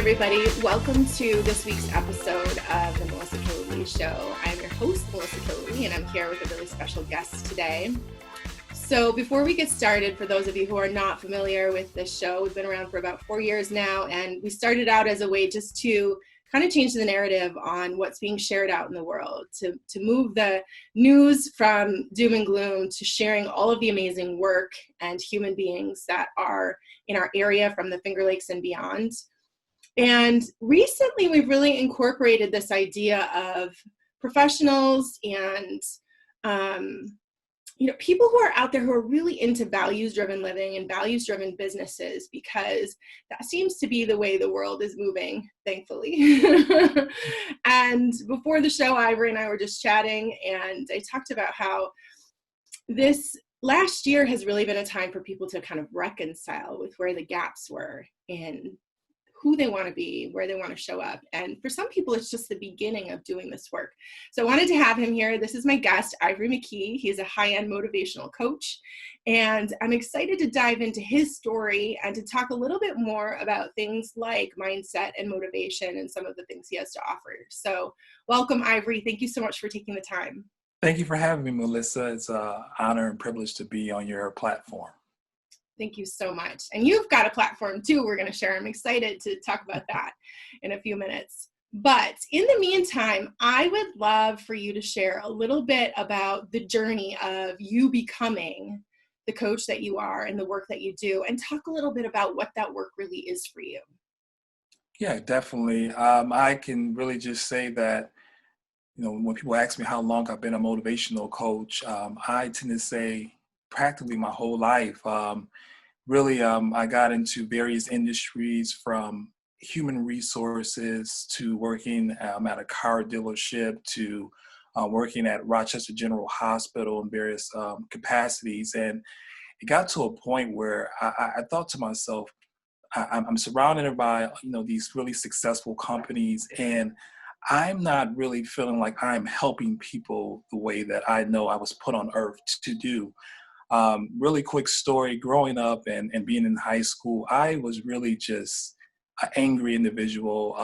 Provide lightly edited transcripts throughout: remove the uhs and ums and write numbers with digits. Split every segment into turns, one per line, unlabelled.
everybody. Welcome to this week's episode of the Melissa Killeleagh Show. I'm your host, Melissa Killeleagh, and I'm here with a really special guest today. So before we get started, for those of you who are not familiar with this show, we've been around for about 4 years now, and we started out as a way just to kind of change the narrative on what's being shared out in the world, to move the news from doom and gloom to sharing all of the amazing work and human beings that are in our area from the Finger Lakes and beyond. And recently we've really incorporated this idea of professionals and people who are out there who are really into values-driven living and values-driven businesses, because that seems to be the way the world is moving, thankfully. And before the show, Ivery and I were just chatting, and I talked about how this last year has really been a time for people to kind of reconcile with where the gaps were in who they want to be, where they want to show up. And for some people, it's just the beginning of doing this work. So I wanted to have him here. This is my guest, Ivery McKee. He's a high-end motivational coach. And I'm excited to dive into his story and to talk a little bit more about things like mindset and motivation and some of the things he has to offer. So welcome, Ivery. Thank you so much for taking the time.
Thank you for having me, Melissa. It's an honor and privilege to be on your platform.
Thank you so much. And you've got a platform too we're going to share. I'm excited to talk about that in a few minutes. But in the meantime, I would love for you to share a little bit about the journey of you becoming the coach that you are and the work that you do, and talk a little bit about what that work really is for you.
Yeah, definitely. I can really just say that, when people ask me how long I've been a motivational coach, I tend to say practically my whole life. I got into various industries, from human resources to working at a car dealership to working at Rochester General Hospital in various capacities. And it got to a point where I thought to myself, I'm surrounded by, these really successful companies, and I'm not really feeling like I'm helping people the way that I know I was put on earth to do. Really quick story, growing up and being in high school, I was really just an angry individual,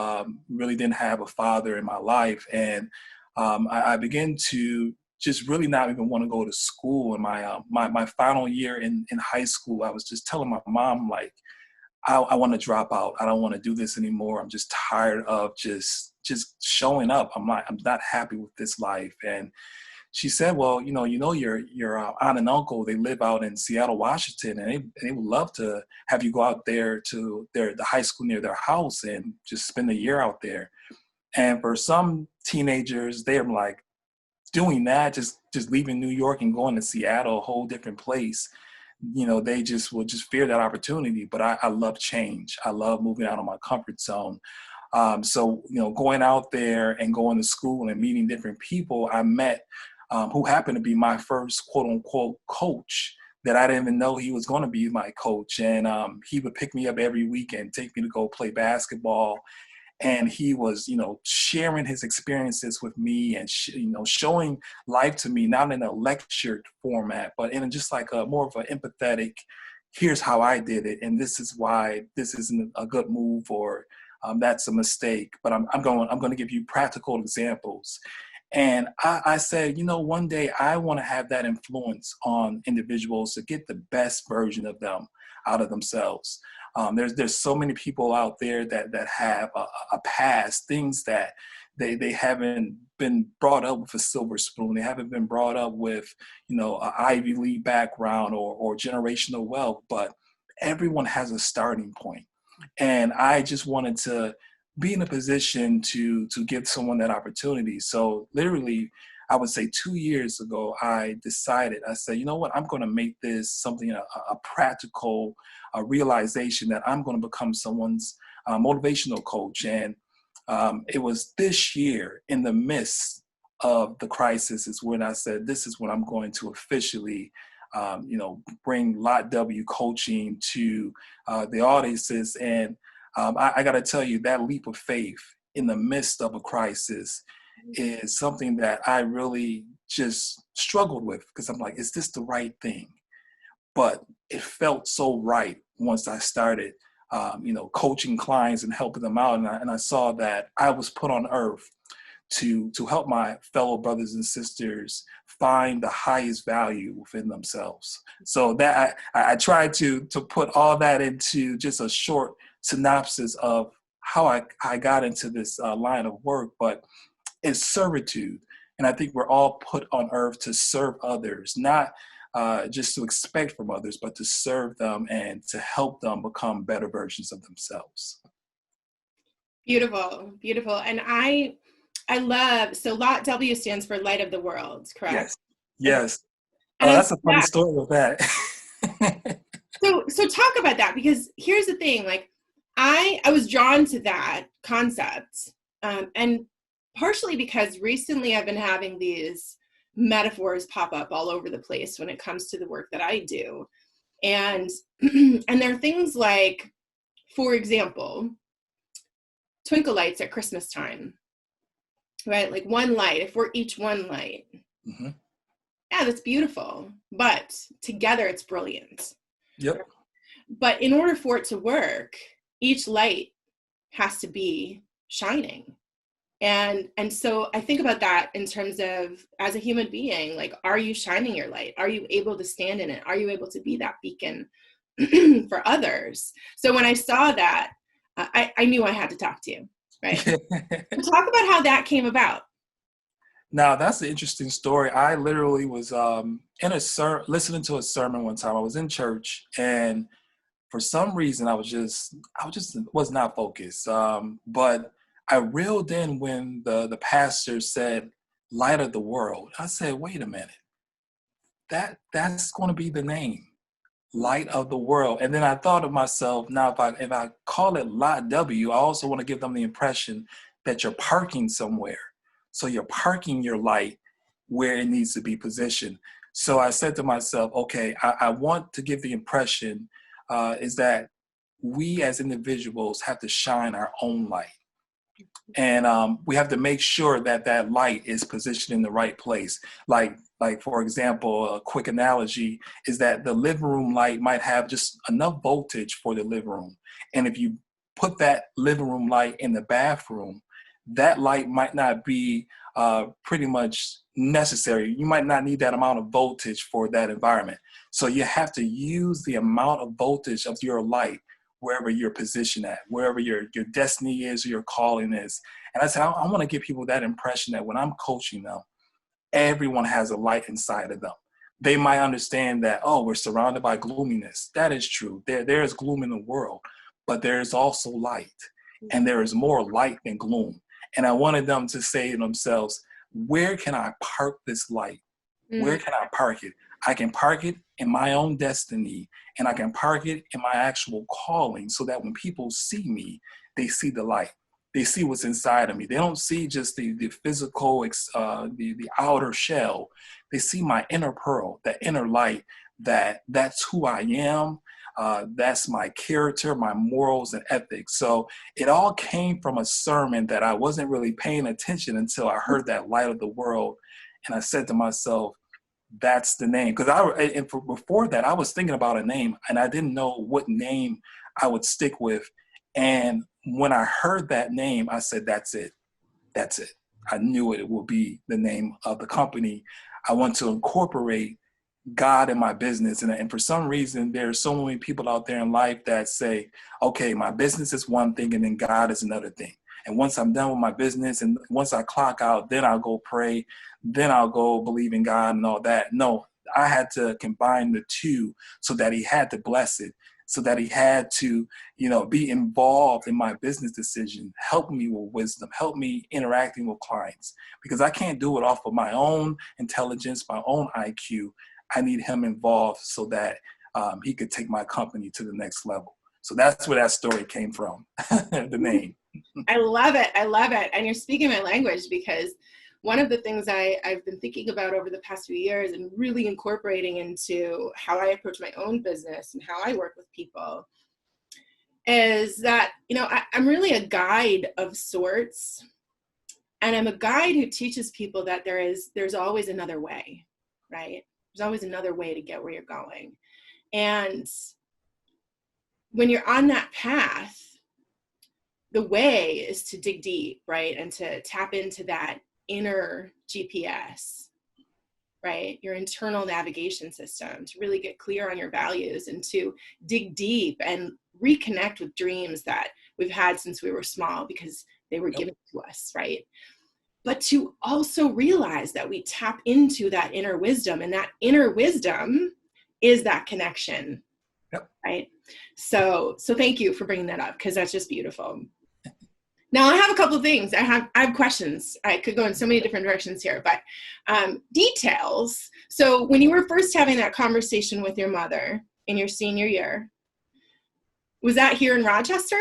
really didn't have a father in my life. And I began to just really not even want to go to school. In my final year in high school, I was just telling my mom, like, I want to drop out. I don't want to do this anymore. I'm just tired of just showing up. I'm not happy with this life. And she said, well, your aunt and uncle, they live out in Seattle, Washington, and they would love to have you go out there to the high school near their house and just spend a year out there. And for some teenagers, they're like, doing that, just leaving New York and going to Seattle, a whole different place, they just will just fear that opportunity. But I love change. I love moving out of my comfort zone. So going out there and going to school and meeting different people, I met who happened to be my first quote unquote coach, that I didn't even know he was going to be my coach. And he would pick me up every weekend, take me to go play basketball. And he was, sharing his experiences with me and, showing life to me, not in a lectured format, but in just like a more of an empathetic, here's how I did it, and this is why this isn't a good move, or that's a mistake. But I'm going to give you practical examples. And I said, one day I want to have that influence on individuals to get the best version of them out of themselves. There's so many people out there that have a past, things that they haven't been brought up with a silver spoon. They haven't been brought up with, an Ivy League background or generational wealth, but everyone has a starting point. And I just wanted to be in a position to give someone that opportunity. So literally, I would say 2 years ago, I said, you know what, I'm going to make this something, a practical realization that I'm going to become someone's motivational coach. And it was this year, in the midst of the crisis, is when I said, this is when I'm going to officially bring LOTW coaching to the audiences. And I got to tell you, that leap of faith in the midst of a crisis is something that I really just struggled with, because I'm like, is this the right thing? But it felt so right once I started coaching clients and helping them out. And I saw that I was put on earth to help my fellow brothers and sisters find the highest value within themselves. So that I tried to put all that into just a short synopsis of how I got into this line of work, but it's servitude. And I think we're all put on earth to serve others, not just to expect from others, but to serve them and to help them become better versions of themselves.
Beautiful, beautiful. And I love, so LOTW stands for Light of the World, correct?
Yes.
And
Oh, that's a funny story with that.
So talk about that, because here's the thing, like I was drawn to that concept, and partially because recently I've been having these metaphors pop up all over the place when it comes to the work that I do. And and there are things like, for example, twinkle lights at Christmas time, right? Like one light, if we're each one light,
Mm-hmm.
yeah, that's beautiful, but together it's brilliant.
Yep.
But in order for it to work, each light has to be shining. And so I think about that in terms of, as a human being, like, are you shining your light? Are you able to stand in it? Are you able to be that beacon for others? So when I saw that, I knew I had to talk to you, right? So talk about how that came about.
Now, that's an interesting story. I literally was listening to a sermon one time. I was in church, and for some reason, I was not focused. But I reeled in when the pastor said, "Light of the world." I said, "Wait a minute, that's going to be the name, Light of the World." And then I thought of myself, now if I call it Lot W, I also want to give them the impression that you're parking somewhere. So you're parking your light where it needs to be positioned. So I said to myself, okay, I want to give the impression is that we as individuals have to shine our own light. And we have to make sure that that light is positioned in the right place. Like for example, a quick analogy is that the living room light might have just enough voltage for the living room. And if you put that living room light in the bathroom, that light might not be pretty much necessary. You might not need that amount of voltage for that environment. So you have to use the amount of voltage of your light wherever you're positioned at, wherever your destiny is, or your calling is. And I said, I want to give people that impression that when I'm coaching them, everyone has a light inside of them. They might understand that, oh, we're surrounded by gloominess. That is true. There is gloom in the world, but there is also light, and there is more light than gloom. And I wanted them to say to themselves, where can I park this light? Where can I park it? I can park it in my own destiny, and I can park it in my actual calling, so that when people see me, they see the light. They see what's inside of me. They don't see just the physical, the outer shell. They see my inner pearl, that inner light, that's who I am. That's my character, my morals and ethics. So it all came from a sermon that I wasn't really paying attention until I heard that Light of the World. And I said to myself, that's the name. Because before that, I was thinking about a name, and I didn't know what name I would stick with. And when I heard that name, I said, that's it. That's it. I knew it would be the name of the company. I want to incorporate God in my business. And for some reason, there are so many people out there in life that say, okay, my business is one thing and then God is another thing. And once I'm done with my business and once I clock out, then I'll go pray, then I'll go believe in God and all that. No, I had to combine the two, so that he had to bless it, so that he had to, be involved in my business decision, help me with wisdom, help me interacting with clients, because I can't do it off of my own intelligence, my own IQ. I need him involved so that he could take my company to the next level. So that's where that story came from, the name.
I love it. I love it. And you're speaking my language, because one of the things I've been thinking about over the past few years and really incorporating into how I approach my own business and how I work with people is that, I'm really a guide of sorts. And I'm a guide who teaches people that there's always another way, right? There's always another way to get where you're going. And when you're on that path, the way is to dig deep, right? And to tap into that inner GPS, right? Your internal navigation system, to really get clear on your values and to dig deep and reconnect with dreams that we've had since we were small because they were given to us, right? But to also realize that we tap into that inner wisdom, and that inner wisdom is that connection, right? So thank you for bringing that up, because that's just beautiful. Now I have a couple of things. I have questions. I could go in so many different directions here, but details. So when you were first having that conversation with your mother in your senior year, was that here in Rochester?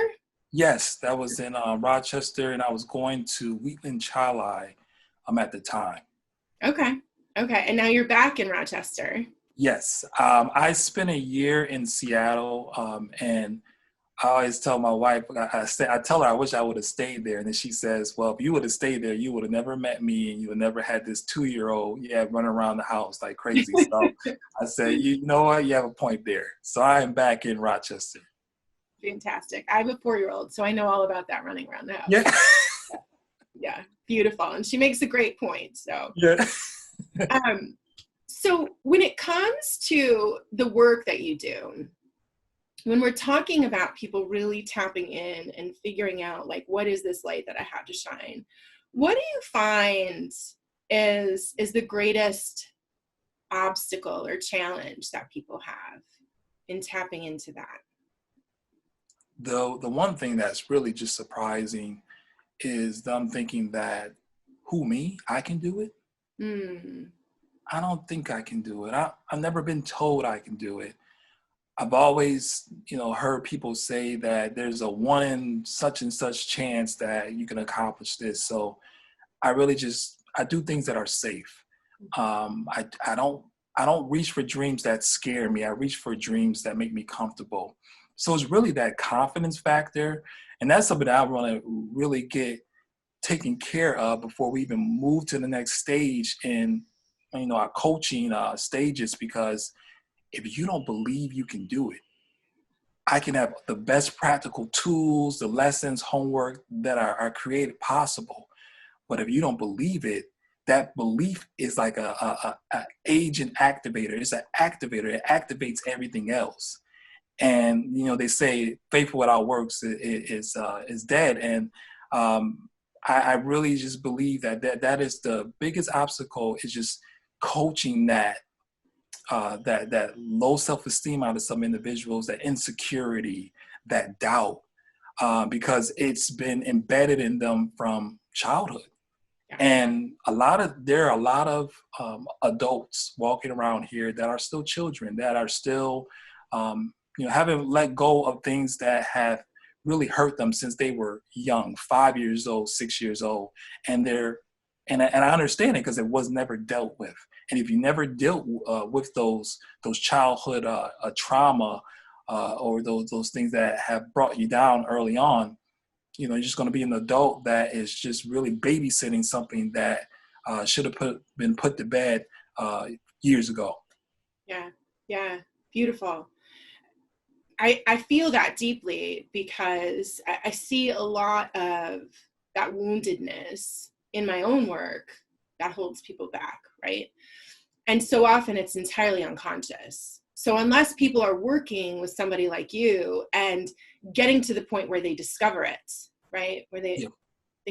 Yes, that was in Rochester, and I was going to Wheatland Chili at the time.
Okay. And now you're back in Rochester.
Yes. I spent a year in Seattle, and I always tell my wife, I tell her I wish I would have stayed there. And then she says, well, if you would have stayed there, you would have never met me, and you would never had this 2-year-old, running around the house like crazy. So I said, you know what? You have a point there. So I am back in Rochester.
Fantastic. I have a 4-year-old, so I know all about that running around the house.
Yeah.
Yeah, beautiful. And she makes a great point. So, so when it comes to the work that you do, when we're talking about people really tapping in and figuring out, like, what is this light that I have to shine? What do you find is the greatest obstacle or challenge that people have in tapping into that?
The one thing that's really just surprising is them thinking that, who, me? I can do it? I don't think I can do it. I've never been told I can do it. I've always, heard people say that there's a 1 in such and such chance that you can accomplish this. So I really I do things that are safe. I don't reach for dreams that scare me. I reach for dreams that make me comfortable. So it's really that confidence factor. And that's something that I want to really get taken care of before we even move to the next stage in, our coaching stages, because if you don't believe you can do it, I can have the best practical tools, the lessons, homework that are created possible. But if you don't believe it, that belief is like a agent activator. It's an activator. It activates everything else. And, they say faith without works is dead. And I really just believe that is the biggest obstacle, is just coaching that low self-esteem out of some individuals, that insecurity, that doubt, because it's been embedded in them from childhood. And there are a lot of adults walking around here that are still children, that are still, haven't let go of things that have really hurt them since they were young, 5 years old, 6 years old. And I understand it, because it was never dealt with. And if you never dealt with those childhood trauma or those things that have brought you down early on, you're just going to be an adult that is just really babysitting something that should have been put to bed years ago.
Yeah, beautiful. I feel that deeply, because I see a lot of that woundedness in my own work that holds people back, right? And so often it's entirely unconscious. So unless people are working with somebody like you and getting to the point where they discover it, right? Where they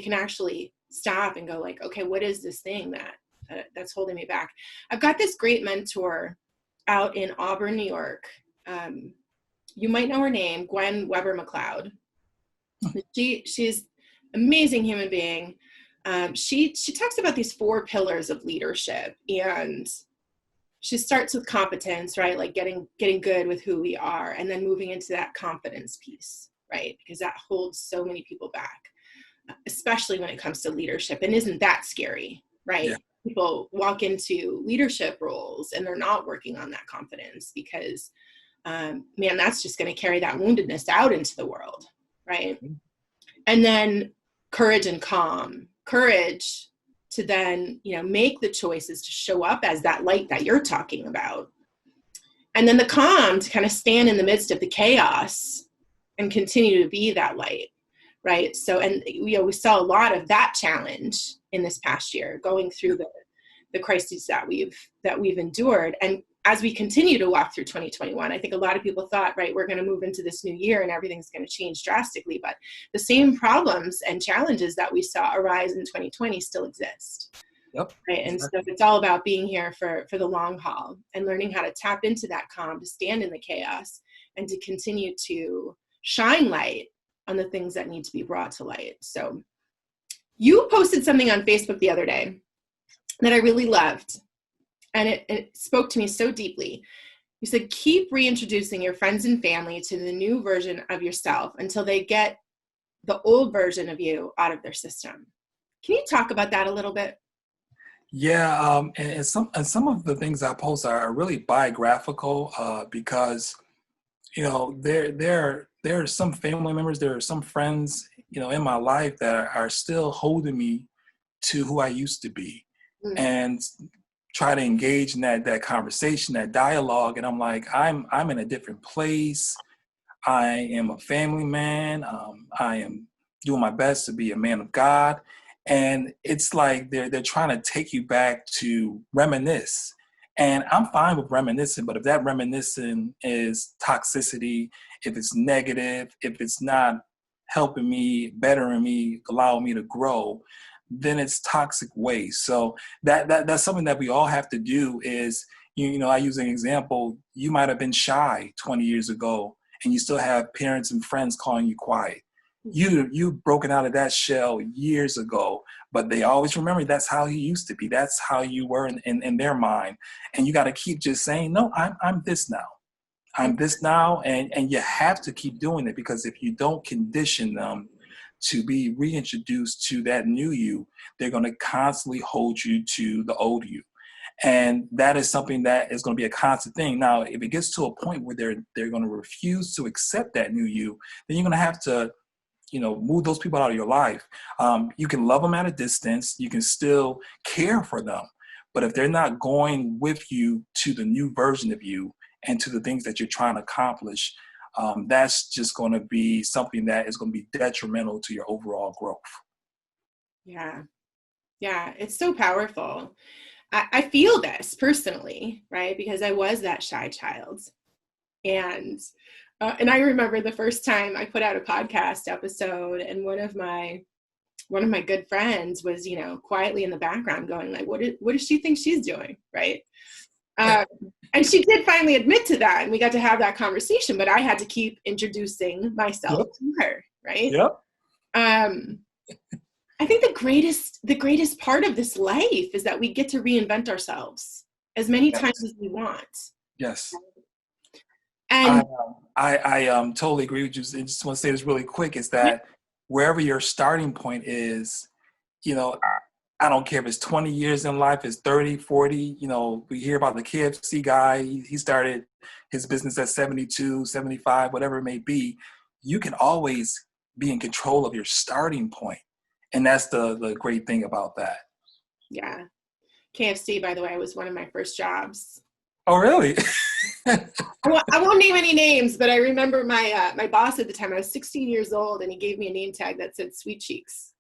can actually stop and go like, okay, what is this thing that's holding me back? I've got this great mentor out in Auburn, New York. You might know her name, Gwen Weber McLeod. She's amazing human being. She talks about these 4 pillars of leadership, and she starts with competence, right? Like getting good with who we are, and then moving into that confidence piece, right? Because that holds so many people back, especially when it comes to leadership. And isn't that scary, right? Yeah. People walk into leadership roles and they're not working on that confidence, because that's just going to carry that woundedness out into the world, right? Mm-hmm. And then courage and calm. Courage to then, make the choices to show up as that light that you're talking about. And then the calm to kind of stand in the midst of the chaos and continue to be that light, right? So, and we saw a lot of that challenge in this past year, going through the crises that we've endured. And as we continue to walk through 2021, I think a lot of people thought, right, we're going to move into this new year and everything's going to change drastically, but the same problems and challenges that we saw arise in 2020 still exist.
Yep.
Right. And so it's all about being here for the long haul and learning how to tap into that calm, to stand in the chaos, and to continue to shine light on the things that need to be brought to light. So you posted something on Facebook the other day that I really loved, and it spoke to me so deeply. You said, keep reintroducing your friends and family to the new version of yourself until they get the old version of you out of their system. Can you talk about that a little bit?
Yeah, and some of the things I post are really biographical because there are some family members, there are some friends in my life that are still holding me to who I used to be, and try to engage in that conversation, that dialogue, and I'm like, I'm in a different place. I am a family man. I am doing my best to be a man of God. And it's like they're trying to take you back to reminisce. And I'm fine with reminiscing, but if that reminiscing is toxicity, if it's negative, if it's not helping me, bettering me, allowing me to grow, then it's toxic waste. So that's something that we all have to do is, I use an example. You might have been shy 20 years ago, and you still have parents and friends calling you quiet. You've broken out of that shell years ago, but they always remember that's how you used to be. That's how you were in their mind. And you got to keep just saying, no, I'm this now. I'm this now. And you have to keep doing it, because if you don't condition them to be reintroduced to that new you, they're going to constantly hold you to the old you. And that is something that is going to be a constant thing. Now, if it gets to a point where they're going to refuse to accept that new you, then you're going to have to, move those people out of your life. You can love them at a distance. You can still care for them. But if they're not going with you to the new version of you and to the things that you're trying to accomplish, that's just going to be something that is going to be detrimental to your overall growth.
Yeah. Yeah. It's so powerful. I feel this personally, right? Because I was that shy child. And I remember the first time I put out a podcast episode, and one of my good friends was, quietly in the background going like, what does she think she's doing? Right. And she did finally admit to that, and we got to have that conversation, but I had to keep introducing myself to her. Right.
Yep.
I think the greatest part of this life is that we get to reinvent ourselves as many times as we want.
Yes.
And
I totally agree with you. I just want to say this really quick, is that wherever your starting point is, I don't care if it's 20 years in life, it's 30, 40, we hear about the KFC guy. He started his business at 72, 75, whatever it may be. You can always be in control of your starting point. And that's the great thing about that.
Yeah. KFC, by the way, was one of my first jobs.
Oh, really?
I won't name any names, but I remember my boss at the time, I was 16 years old, and he gave me a name tag that said Sweet Cheeks.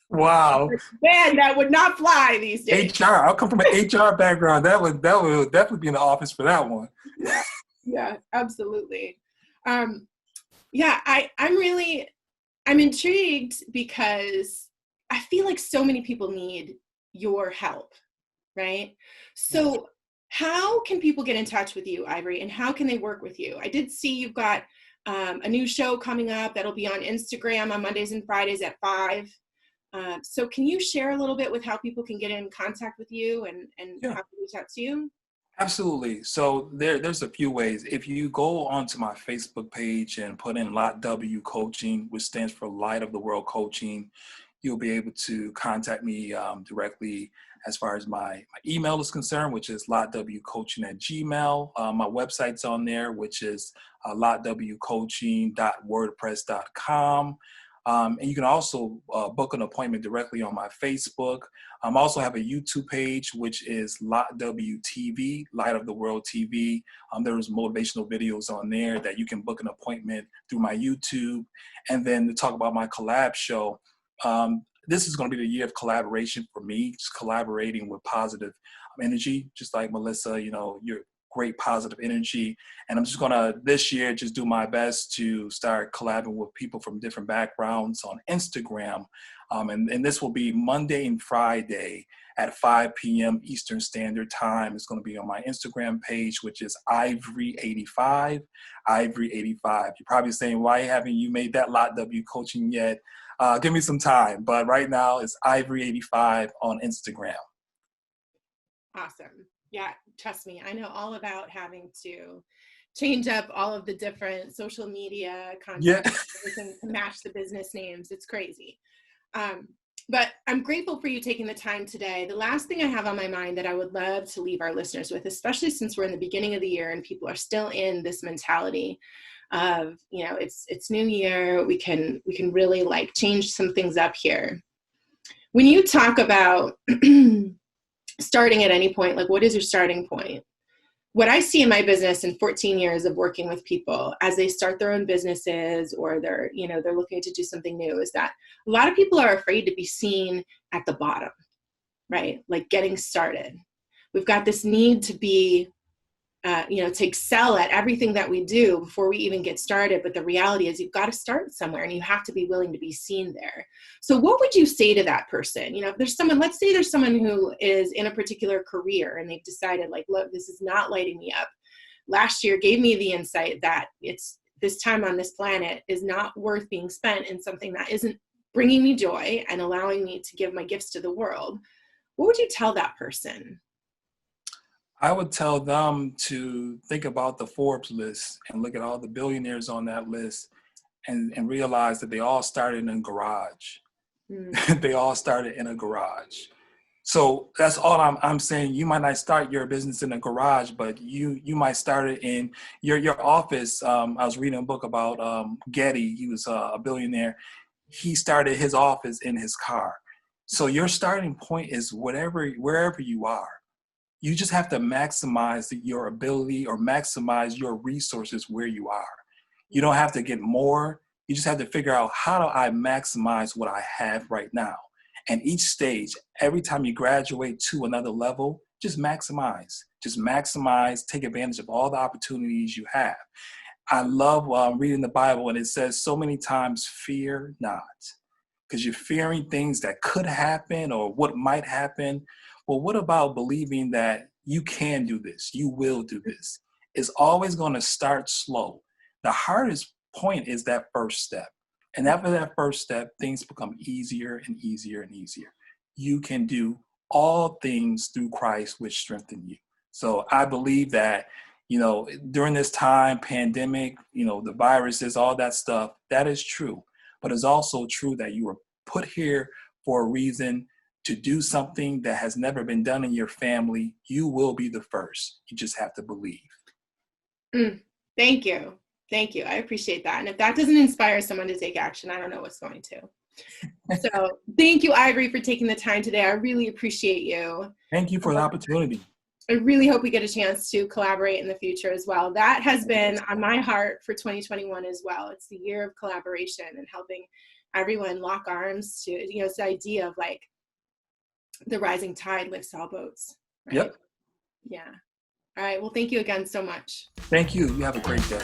Wow.
Man, that would not fly these days.
HR. I'll come from an HR background. That would definitely be in the office for that one.
Yeah, absolutely. I'm intrigued because I feel like so many people need your help, right? So how can people get in touch with you, Ivery, and how can they work with you? I did see you've got a new show coming up that'll be on Instagram on Mondays and Fridays at 5. So can you share a little bit with how people can get in contact with you and how to reach out to you?
Absolutely. So there's a few ways. If you go onto my Facebook page and put in LOTW Coaching, which stands for Light of the World Coaching, you'll be able to contact me directly as far as my email is concerned, which is lotwcoaching@gmail. My website's on there, which is lotwcoaching.wordpress.com. And you can also book an appointment directly on my Facebook. I also have a YouTube page, which is LOTW TV, Light of the World TV. There's motivational videos on there that you can book an appointment through my YouTube. And then to talk about my collab show, this is going to be the year of collaboration for me, just collaborating with positive energy, just like Melissa, you're great positive energy. And I'm just going to this year just do my best to start collabing with people from different backgrounds on Instagram. And this will be Monday and Friday at 5 p.m. Eastern Standard Time. It's going to be on my Instagram page, which is Ivery85, Ivery85. You're probably saying, why haven't you made that LOTW coaching yet? Give me some time. But right now it's Ivery85 on Instagram.
Awesome. Yeah, trust me, I know all about having to change up all of the different social media content, everything to match the business names. It's crazy. But I'm grateful for you taking the time today. The last thing I have on my mind that I would love to leave our listeners with, especially since we're in the beginning of the year and people are still in this mentality of, it's new year, we can really like change some things up here. When you talk about starting at any point, like what is your starting point? What I see in my business in 14 years of working with people as they start their own businesses or they're looking to do something new is that a lot of people are afraid to be seen at the bottom, right? Like getting started. We've got this need to be, to excel at everything that we do before we even get started. But the reality is you've got to start somewhere and you have to be willing to be seen there. So what would you say to that person? If there's someone, let's say there's someone who is in a particular career and they've decided like, look, this is not lighting me up. Last year gave me the insight that it's this time on this planet is not worth being spent in something that isn't bringing me joy and allowing me to give my gifts to the world. What would you tell that person?
I would tell them to think about the Forbes list and look at all the billionaires on that list and realize that they all started in a garage. They all started in a garage. So that's all I'm saying. You might not start your business in a garage, but you might start it in your office. I was reading a book about Getty. He was a billionaire. He started his office in his car. So your starting point is wherever you are. You just have to maximize your ability or maximize your resources where you are. You don't have to get more. You just have to figure out, how do I maximize what I have right now? And each stage, every time you graduate to another level, just maximize. Just maximize, take advantage of all the opportunities you have. I love reading the Bible, and it says so many times, fear not. Because you're fearing things that could happen or what might happen. Well, what about believing that you can do this? You will do this. It's always going to start slow. The hardest point is that first step. And after that first step, things become easier and easier and easier. You can do all things through Christ, which strengthen you. So I believe that, during this time, pandemic, the viruses, all that stuff, that is true. But it's also true that you were put here for a reason, to do something that has never been done in your family. You will be the first. You just have to believe.
Thank you. Thank you. I appreciate that. And if that doesn't inspire someone to take action, I don't know what's going to. So thank you, Ivery, for taking the time today. I really appreciate you.
Thank you for the opportunity.
I really hope we get a chance to collaborate in the future as well. That has been on my heart for 2021 as well. It's the year of collaboration and helping everyone lock arms to, it's the idea of like the rising tide lifts all boats. Right?
Yep.
Yeah. All right. Well, thank you again so much.
Thank you. You have a great day.